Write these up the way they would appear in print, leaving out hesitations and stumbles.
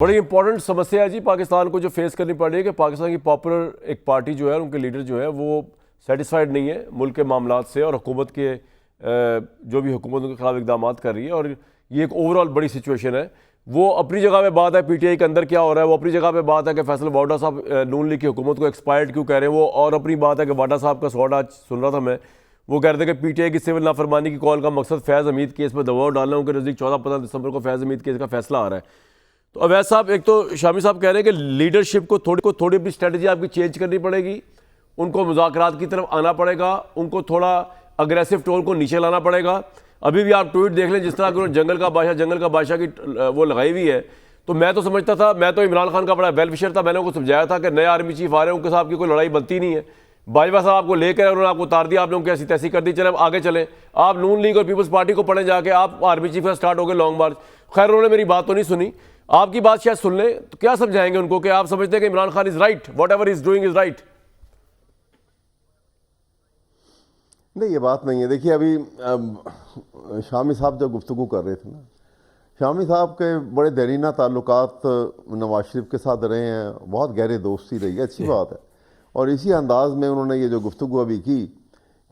بڑی امپورٹنٹ سمسیا ہے جی پاکستان کو جو فیس کرنی پڑ رہی ہے کہ پاکستان کی پاپولر ایک پارٹی جو ہے ان کے لیڈر جو ہے وہ سیٹسفائیڈ نہیں ہے ملک کے معاملات سے اور حکومت کے جو بھی حکومت کے خلاف اقدامات کر رہی ہے، اور یہ ایک اوور آل بڑی سچویشن ہے۔ وہ اپنی جگہ پہ بات ہے پی ٹی آئی کے اندر کیا ہو رہا ہے، وہ اپنی جگہ پہ بات ہے کہ فیصل واڈا صاحب نون لیگ کی حکومت کو ایکسپائرڈ کیوں کہہ رہے ہیں وہ، اور اپنی بات ہے کہ واڈا صاحب کا سوال آج سن رہا تھا میں، وہ کہہ رہے تھے کہ پی ٹی آئی کی سول نافرمانی کی کال کا مقصد فیض حمید کیس میں دباؤ ڈالنا، ان کے نزدیک 14-15 دسمبر کو فیض حمید کیس کا فیصلہ آ رہا ہے۔ تو اویس صاحب، ایک تو شامی صاحب کہہ رہے ہیں کہ لیڈرشپ کو تھوڑی اپنی اسٹریٹجی آپ کی چینج کرنی پڑے گی، ان کو مذاکرات کی طرف آنا پڑے گا، ان کو تھوڑا اگریسو ٹون کو نیچے لانا پڑے گا۔ ابھی بھی آپ ٹویٹ دیکھ لیں جس طرح کہ جنگل کا بادشاہ کی وہ لگائی ہوئی ہے، تو میں تو سمجھتا تھا، میں تو عمران خان کا بڑا ویل وشر تھا، میں نے ان کو سمجھایا تھا کہ نئے آرمی چیف آ رہے ہیں، ان کے ساتھ کی کوئی لڑائی بنتی نہیں ہے۔ باجوہ صاحب آپ کو لے کر انہوں نے آپ کو اتار دیا، آپ نے ان کی ایسی تیسی کر دی، چلے آگے چلیں، آپ نون لیگ اور پیپلز پارٹی کو پڑھیں جا کے، آپ آرمی چیف کا سٹارٹ ہو گئے لانگ مارچ۔ خیر انہوں نے میری بات تو نہیں سنی، آپ کی بات شاید سن لیں، تو کیا سمجھائیں گے ان کو کہ آپ سمجھتے ہیں کہ Imran Khan is right, what ever is doing is right? نہیں، یہ بات نہیں ہے۔ دیکھیے ابھی شامی صاحب جو گفتگو کر رہے تھے نا، شامی صاحب کے بڑے دیرینہ تعلقات نواز شریف کے ساتھ رہے ہیں، بہت گہرے دوستی رہی ہے، اچھی بات ہے۔ اور اسی انداز میں انہوں نے یہ جو گفتگو ابھی کی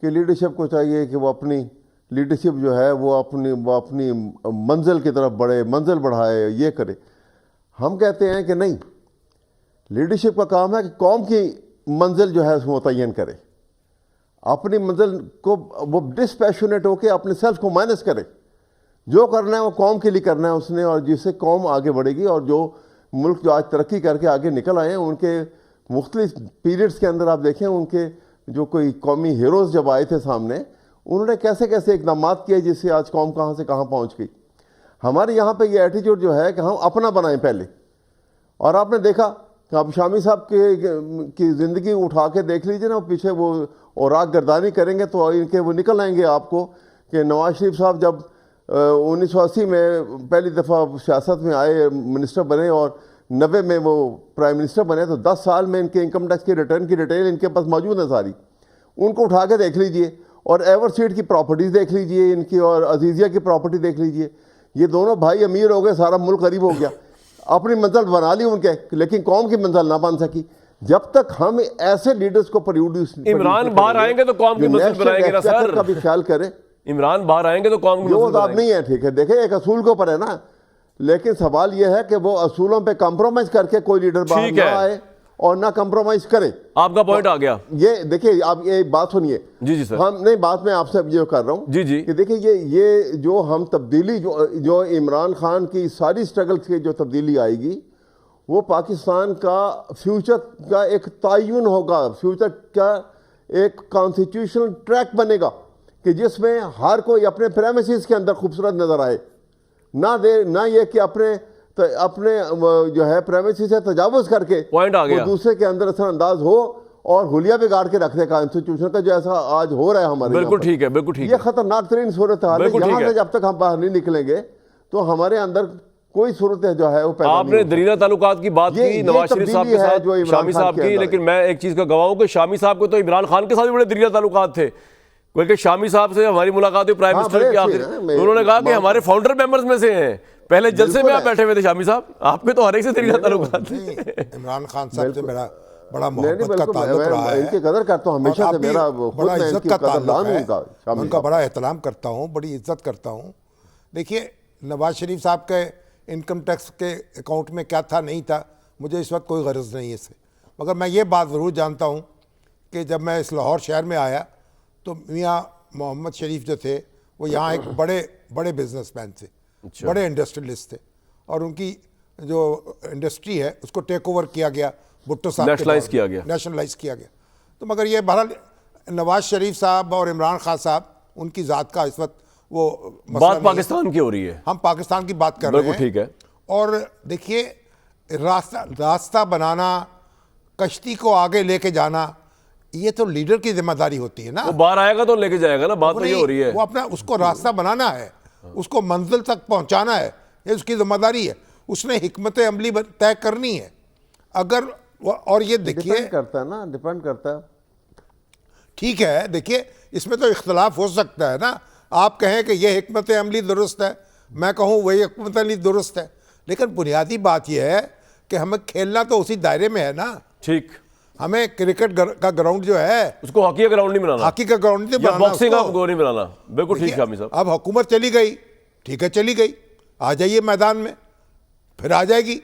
کہ لیڈرشپ کو چاہیے کہ وہ اپنی لیڈرشپ جو ہے وہ اپنی منزل کی طرف بڑھے، منزل بڑھائے، یہ کرے۔ ہم کہتے ہیں کہ نہیں، لیڈرشپ کا کام ہے کہ قوم کی منزل جو ہے اس کو متعین کرے، اپنی منزل کو وہ ڈسپیشنیٹ ہو کے اپنے سیلف کو مائنس کرے، جو کرنا ہے وہ قوم کے لیے کرنا ہے اس نے، اور جس سے قوم آگے بڑھے گی۔ اور جو ملک جو آج ترقی کر کے آگے نکل آئے ہیں، ان کے مختلف پیریڈز کے اندر آپ دیکھیں ان کے جو کوئی قومی ہیروز جب آئے تھے سامنے، انہوں نے کیسے کیسے اقدامات کیے جس سے آج قوم کہاں سے کہاں پہنچ گئی۔ ہمارے یہاں پہ یہ ایٹیٹیوڈ جو ہے کہ ہم اپنا بنائیں پہلے، اور آپ نے دیکھا کہ اب شامی صاحب کی زندگی اٹھا کے دیکھ لیجیے نا، پیچھے وہ اوراق گردانی کریں گے تو ان کے وہ نکل آئیں گے آپ کو کہ نواز شریف صاحب جب 1980 میں پہلی دفعہ سیاست میں آئے، منسٹر بنے، اور 90 میں وہ پرائم منسٹر بنے، تو 10 سال میں ان کے انکم ٹیکس کے ریٹرن کی ڈیٹیل ان کے پاس موجود ہے ساری، ان کو اٹھا کے دیکھ لیجئے، اور ایور سیڈ کی پراپرٹیز دیکھ لیجئے ان کی، اور عزیزیہ کی پراپرٹی دیکھ لیجئے۔ یہ دونوں بھائی امیر ہو گئے، سارا ملک غریب ہو گیا، اپنی منزل بنا لی ان کے، لیکن قوم کی منزل نہ بن سکی۔ جب تک ہم ایسے لیڈرز کو پروڈیوس عمران باہر آئیں گے تو قوم کی منزل بنائیں گے نا سر، کا بھی خیال کریں۔ عمران باہر آئیں گے تو قوم کی جو منزل بات نہیں ہے، ٹھیک ہے، دیکھیں ایک اصول کے اوپر ہے نا، لیکن سوال یہ ہے کہ وہ اصولوں پہ کمپرومائز کر کے کوئی لیڈر باہر نہ آئے اور نہ کمپرومائز کرے۔ آپ کا پوائنٹ آ گیا۔ یہ دیکھیں، آپ یہ بات سنیے، جی سر، ہم نہیں، بات میں آپ سے یہ کر رہا ہوں جی کہ دیکھیں یہ جو ہم تبدیلی جو عمران خان کی ساری سٹرگل کی جو تبدیلی آئے گی، وہ پاکستان کا فیوچر کا ایک تعین ہوگا، فیوچر کا ایک کانسٹیٹیوشنل ٹریک بنے گا کہ جس میں ہر کوئی اپنے پریمیسز کے اندر خوبصورت نظر آئے، نہ یہ کہ اپنے جو ہے پریمیسز سے تجاوز کر کے پوائنٹ آ گیا، دوسرے کے اندر اثر انداز ہو اور حلیہ بگاڑ کے رکھ دے کانسٹیٹیوشن کا، جیسا آج ہو رہا ہے ہمارے۔ بالکل ٹھیک ہے، بالکل ٹھیک ہے، یہ خطرناک ترین صورتحال ہے۔ یہاں سے جب تک ہم باہر نہیں نکلیں گے تو ہمارے اندر کوئی صورت جو ہے وہ پیدا نہیں۔ آپ نے درینہ تعلقات کی بات کی نواز شریف صاحب کے ساتھ، شامی صاحب کی، لیکن میں ایک چیز کا گواہ ہوں کہ شامی صاحب کو تو عمران خان کے ساتھ بھی بڑے درینہ تعلقات تھے، بلکہ شامی صاحب سے ہماری ملاقات ہوئی پرائم منسٹر کی آخر، انہوں نے کہا کہ ہمارے فاؤنڈر ممبرز میں سے ہیں، پہلے جلسے میں آپ بیٹھے ہوئے تھے شامی صاحب، آپ کے تو ہر ایک سے درینہ تعلقات تھے۔ عمران خان صاحب سے میرا بڑا محبت کا تعلق رہا ہے، ان کی قدر کرتا ہوں ہمیشہ سے، میرا بڑا عزت کا تعلق ہے، ان کا بڑا احترام کرتا ہوں، بڑی عزت کرتا ہوں۔ دیکھیے نواز شریف صاحب کے انکم ٹیکس کے اکاؤنٹ میں کیا تھا نہیں تھا، مجھے اس وقت کوئی غرض نہیں ہے اس سے، مگر میں یہ بات ضرور جانتا ہوں کہ جب میں اس لاہور شہر میں آیا تو میاں محمد شریف جو تھے وہ یہاں ایک بڑے بزنس مین تھے، بڑے انڈسٹریلسٹ تھے، اور ان کی جو انڈسٹری ہے اس کو ٹیک اوور کیا گیا، بھٹو صاحب نیشنلائز کیا گیا۔ تو مگر یہ بہرحال نواز شریف صاحب اور عمران خان صاحب ان کی ذات کا اس وقت وہ بات پاکستان کی ہو رہی ہے، ہم پاکستان کی بات کر رہے ہیں، ٹھیک ہے۔ اور دیکھیے راستہ بنانا، کشتی کو آگے لے کے جانا، یہ تو لیڈر کی ذمہ داری ہوتی ہے نا۔ وہ باہر آئے گا تو لے کے جائے گا نا، بات تو یہ ہو رہی ہے، وہ اپنا اس کو راستہ بنانا ہے، اس کو منزل تک پہنچانا ہے، یہ اس کی ذمہ داری ہے، اس نے حکمت عملی طے کرنی ہے۔ اگر اور یہ دیکھیے ڈیپینڈ کرتا ہے، ٹھیک ہے، دیکھیے اس میں تو اختلاف ہو سکتا ہے نا، آپ کہیں کہ یہ حکمت عملی درست ہے، میں کہوں وہی حکمت عملی درست ہے، لیکن بنیادی بات یہ ہے کہ ہمیں کھیلنا تو اسی دائرے میں ہے نا. ٹھیک, ہمیں کرکٹ کا گراؤنڈ جو ہے اس کو ہاکی کا گراؤنڈ نہیں بنانا, ہاکی کا گراؤنڈ نہیں یا بنانا, باکسنگ اس کا کو. نہیں بنانا. بالکل ٹھیک شامی صاحب. اب حکومت چلی گئی, ٹھیک ہے چلی گئی, آ جائیے میدان میں, پھر آ جائے گی.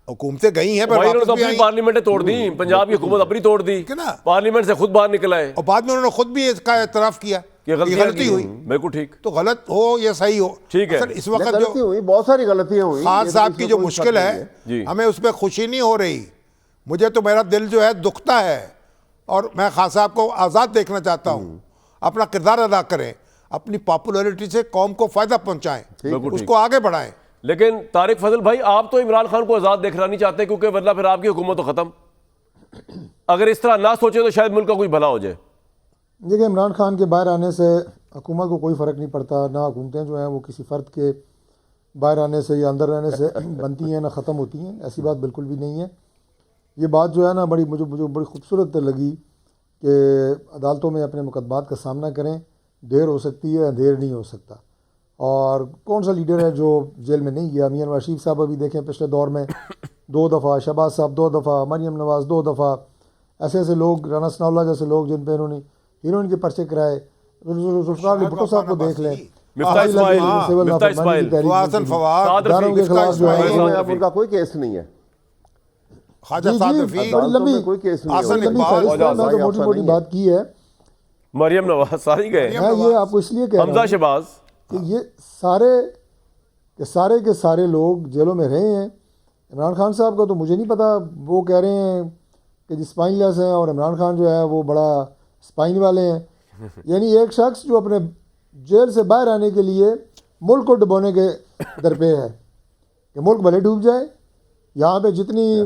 حکومتیں گئی ہیں پر بھائی انہوں نے واپس تو بھی اپنی آئیں. پارلیمنٹیں توڑ دی, پنجاب کی حکومت اپنی توڑ دی, ٹھیک ہے نا. پارلیمنٹ سے خود باہر نکل آئے اور بعد میں انہوں نے خود بھی اس کا اعتراف کیا کہ کہ غلطی ہوئی. بالکل ٹھیک. تو غلط ہو یا صحیح ہو, ٹھیک ہے. اصل اس وقت غلطی جو ہوئی, بہت ساری غلطیاں ہوئی. خان صاحب کی جو مشکل ہے جی. ہمیں اس پہ خوشی نہیں ہو رہی. مجھے تو میرا دل جو ہے دکھتا ہے, اور میں خان صاحب کو آزاد دیکھنا چاہتا ہوں. اپنا کردار ادا کریں, اپنی پاپولرٹی سے قوم کو فائدہ پہنچائیں, اس کو آگے بڑھائیں. لیکن طارق فضل بھائی, آپ تو عمران خان کو آزاد دیکھنا نہیں چاہتے, کیونکہ ورنہ پھر آپ کی حکومت تو ختم. اگر اس طرح نہ سوچے تو شاید ملک کا کوئی بھلا ہو جائے. دیکھیں, عمران خان کے باہر آنے سے حکومت کو کوئی فرق نہیں پڑتا. نہ حکومتیں جو ہیں وہ کسی فرد کے باہر آنے سے یا اندر رہنے سے بنتی ہیں, نہ ختم ہوتی ہیں. ایسی بات بالکل بھی نہیں ہے. یہ بات جو ہے نا مجھے بڑی خوبصورت لگی کہ عدالتوں میں اپنے مقدمات کا سامنا کریں. دیر ہو سکتی ہے, اندھیر نہیں ہو سکتا. اور کون سا لیڈر ہے جو جیل میں نہیں گیا؟ میاں نواز شریف صاحب ابھی دیکھیں پچھلے دور میں 2 دفعہ, شہباز صاحب 2 دفعہ, مریم نواز 2 دفعہ, ایسے لوگ, رانا ثناء اللہ جیسے لوگ جن پہ انہوں نے ہیروئن کے پرچے کرائے. ذوالفقار علی بھٹو صاحب کو دیکھ لیں, مفتاح اسماعیل, اداروں کے خلاف جو ہے ان کا کوئی کیس نہیں ہے. خواجہ سعد رفیق, عدالتوں میں کوئی کیس نہیں حسن ہے. اقبال, میں تو موٹی موٹی بات کی ہے. مریم نواز ساری گئے, میں یہ آپ کو اس لیے کہہ رہا حمزہ ہوں شہباز, کہ یہ سارے کے سارے لوگ جیلوں میں رہے ہیں. عمران خان صاحب کا تو مجھے نہیں پتا, وہ کہہ رہے ہیں کہ جی اسپائن لیس ہیں, اور عمران خان جو ہے وہ بڑا اسپائن والے ہیں. یعنی ایک شخص جو اپنے جیل سے باہر آنے کے لیے ملک کو ڈبونے کے درپے ہے کہ ملک بھلے ڈوب جائے. یہاں پہ جتنی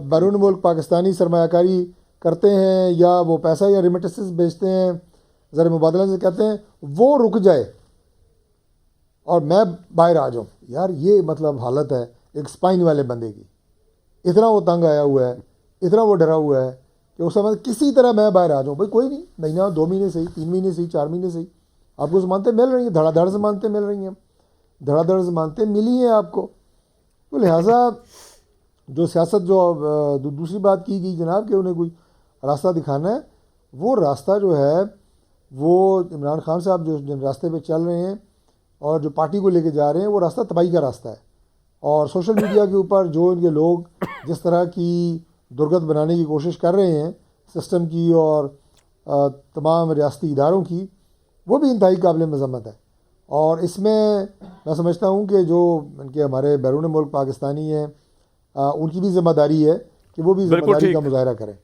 بیرون ملک پاکستانی سرمایہ کاری کرتے ہیں یا وہ پیسہ یا ریمیٹنسز بیچتے ہیں, زر مبادلہ سے کہتے ہیں, وہ رک جائے اور میں باہر آ جاؤں. یار یہ مطلب حالت ہے ایک اسپائن والے بندے کی. اتنا وہ تنگ آیا ہوا ہے, اتنا وہ ڈرا ہوا ہے کہ اس سمجھ کسی طرح میں باہر آ جاؤں. بھائی کوئی نہیں, مہینہ 2 مہینے صحیح, 3 مہینے صحیح, 4 مہینے صحیح, آپ کو ضمانتیں مل رہی ہیں, دھڑا دھڑ ضمانتیں مل رہی ہیں, دھڑا دھڑ ضمانتیں ملی ہیں آپ کو. تو لہٰذا جو سیاست جو دوسری بات کی گئی جناب کہ انہیں کوئی راستہ دکھانا ہے, وہ راستہ جو ہے وہ عمران خان صاحب جو جن راستے پہ چل رہے ہیں اور جو پارٹی کو لے کے جا رہے ہیں, وہ راستہ تباہی کا راستہ ہے. اور سوشل میڈیا کے اوپر جو ان کے لوگ جس طرح کی درگت بنانے کی کوشش کر رہے ہیں سسٹم کی اور تمام ریاستی اداروں کی, وہ بھی انتہائی قابل مذمت ہے. اور اس میں سمجھتا ہوں کہ جو ان کے ہمارے بیرون ملک پاکستانی ہیں, ان کی بھی ذمہ داری ہے کہ وہ بھی ذمہ داری کا مظاہرہ کریں.